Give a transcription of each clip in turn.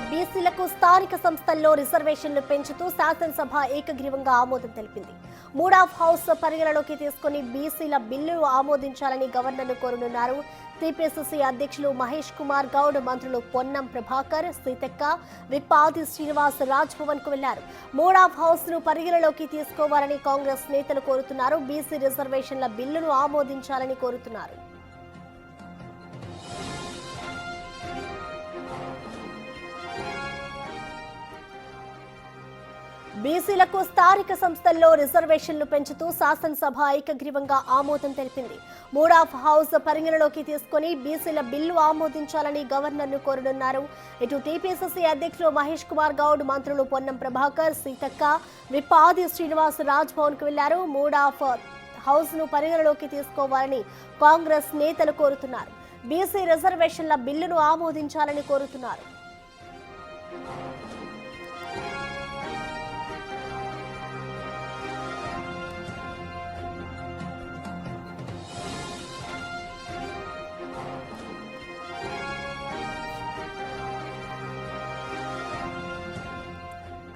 బీసీలకు స్థానిక సంస్థల్లో రిజర్వేషన్లు పెంచుతూ శాసనసభ ఏకగ్రీవంగా ఆమోదం తెలిపింది. మూడాఫ్ హౌస్ పరిగణలోకి తీసుకుని బీసీల బిల్లును ఆమోదించాలని గవర్నర్ను కోరనున్నారు. టీపీసీసీ అధ్యక్షులు మహేష్ కుమార్ గౌడ్, మంత్రులు పొన్నం ప్రభాకర్, సీతక్క, విప్ ఆది శ్రీనివాస్ రాజ్ భవన్ కు వెళ్లారు. మూడాఫ్ హౌస్ ను పరిగణలోకి తీసుకోవాలని కాంగ్రెస్ నేతలు కోరుతున్నారు. బీసీ రిజర్వేషన్ల బిల్లును ఆమోదించాలని కోరుతున్నారు. బీసీలకు స్థానిక సంస్థల్లో రిజర్వేషన్లు పెంచుతూ శాసనసభ ఏకగ్రీవంగా ఆమోదం తెలిపింది. మూడాఫ్ హౌస్ పరిగణలోకి తీసుకుని బీసీల బిల్లు ఆమోదించాలని గవర్నర్ను కోరనున్నారు. ఇటు టీపీసీసీ అధ్యక్షులు మహేష్ కుమార్ గౌడ్, మంత్రులు పొన్నం ప్రభాకర్, సీతక్క, విప్ ఆది శ్రీనివాస్ రాజ్ భవన్ కు వెళ్లారు. మూడాఫ్ హౌస్ ను పరిగణలోకి తీసుకోవాలని కాంగ్రెస్ నేతలు కోరుతున్నారు. బీసీ రిజర్వేషన్ల బిల్లును ఆమోదించాలని కోరుతున్నారు.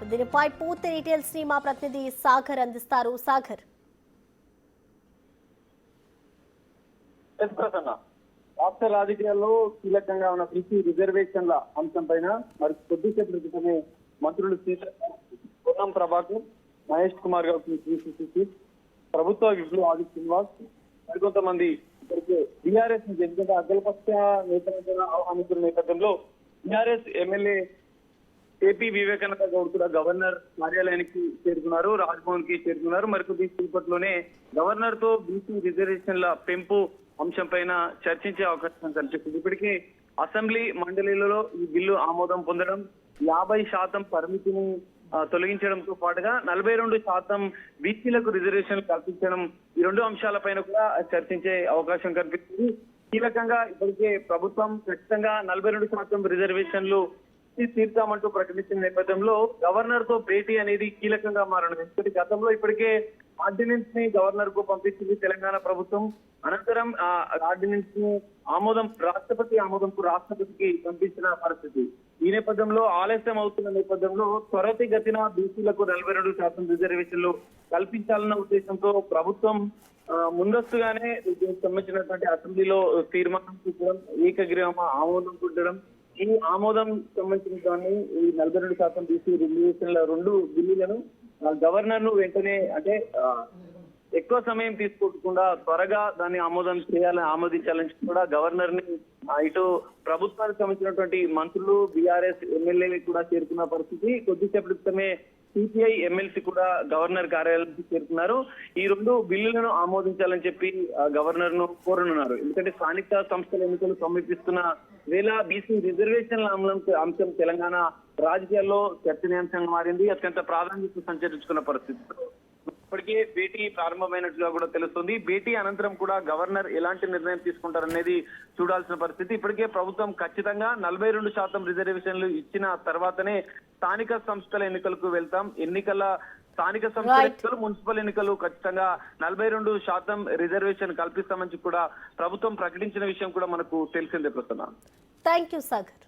దీనిపై పూర్తి డీటెయిల్స్ ని మా ప్రతినిధి సాగర్ అందిస్తారు. సాగర్, రాష్ట్ర రాజకీయాల్లో కీలకంగా ఉన్న బీసీ రిజర్వేషన్ల అంశం పైన మరి కొద్దిసేపటి క్రితమే మంత్రులు పొన్నం ప్రభాకర్, మహేష్ కుమార్ గౌడ్, ప్రభుత్వ విప్లు ఆది శ్రీనివాస్ మరికొంతమంది ఇప్పటికే బీఆర్ఎస్ నుంచి ఎందుకంటే అఖిలపక్ష నేతలు ఆహ్వానితున్న నేపథ్యంలో BRS MLA AP Vivekananda Goud కూడా గవర్నర్ కార్యాలయానికి చేరుకున్నారు, రాజ్భవన్ కి చేరుకున్నారు. మరికొద్ది సేపట్లోనే గవర్నర్ తో బీసీ రిజర్వేషన్ల పెంపు అంశం పైన చర్చించే అవకాశం కనిపిస్తుంది. ఇప్పటికే అసెంబ్లీ మండలిలో ఈ బిల్లు ఆమోదం పొందడం, 50% పరిమితిని తొలగించడంతో పాటుగా 42% బీసీలకు రిజర్వేషన్లు కల్పించడం, ఈ రెండు అంశాలపైన కూడా చర్చించే అవకాశం కనిపిస్తుంది. కీలకంగా ఇప్పటికే ప్రభుత్వం ఖచ్చితంగా 42% రిజర్వేషన్లు తీర్చామంటూ ప్రకటించిన నేపథ్యంలో గవర్నర్ తో భేటీ అనేది కీలకంగా మారనుంది. ఎందుకంటే గతంలో ఇప్పటికే ఆర్డినెన్స్ ని గవర్నర్ కు పంపించింది తెలంగాణ ప్రభుత్వం. అనంతరం ఆ ఆర్డినెన్స్ ని రాష్ట్రపతికి పంపించిన పరిస్థితి. ఈ నేపథ్యంలో ఆలస్యం అవుతున్న నేపథ్యంలో త్వరితగతిన బీసీలకు 42% రిజర్వేషన్లు కల్పించాలన్న ఉద్దేశంతో ప్రభుత్వం ముందస్తుగానే దీనికి సంబంధించినటువంటి అసెంబ్లీలో తీర్మానం చూపడం, ఏకగ్రీవ ఆమోదం పొందడం, ఈ ఆమోదం సంబంధించిన దాన్ని ఈ 42% బీసీ రిజర్వేషన్ల 2 బిల్లులను గవర్నర్ ను వెంటనే అంటే ఎక్కువ సమయం తీసుకోకుండా త్వరగా దాన్ని ఆమోదించాలని కూడా గవర్నర్ ని ఇటు ప్రభుత్వానికి సంబంధించినటువంటి మంత్రులు, బీఆర్ఎస్ ఎమ్మెల్యేలు కూడా చేరుకున్న పరిస్థితి. కొద్దిసేపటి క్రితమే సిపిఐ ఎమ్మెల్సీ కూడా గవర్నర్ కార్యాలయానికి చేరుకున్నారు. ఈ 2 బిల్లులను ఆమోదించాలని చెప్పి గవర్నర్ ను కోరనున్నారు. ఎందుకంటే స్థానిక సంస్థల ఎన్నికలు సమీపిస్తున్న వేళ బీసీ రిజర్వేషన్ల అంశం తెలంగాణ రాజకీయాల్లో చర్చనీయాంశంగా మారింది, అత్యంత ప్రాధాన్యత సంచరించుకున్న పరిస్థితి. ఇప్పటికే భేటీ ప్రారంభమైనట్లుగా కూడా తెలుస్తుంది. భేటీ అనంతరం కూడా గవర్నర్ ఎలాంటి నిర్ణయం తీసుకుంటారనేది చూడాల్సిన పరిస్థితి. ఇప్పటికే ప్రభుత్వం ఖచ్చితంగా 42% రిజర్వేషన్లు ఇచ్చిన తర్వాతనే స్థానిక సంస్థల ఎన్నికలకు వెళ్తాం, స్థానిక సంస్థల ఎన్నికలు, మున్సిపల్ ఎన్నికలు ఖచ్చితంగా 42% రిజర్వేషన్ కల్పిస్తామని కూడా ప్రభుత్వం ప్రకటించిన విషయం కూడా మనకు తెలిసిందే. ప్రస్తుతం థ్యాంక్ యూ సాగర్.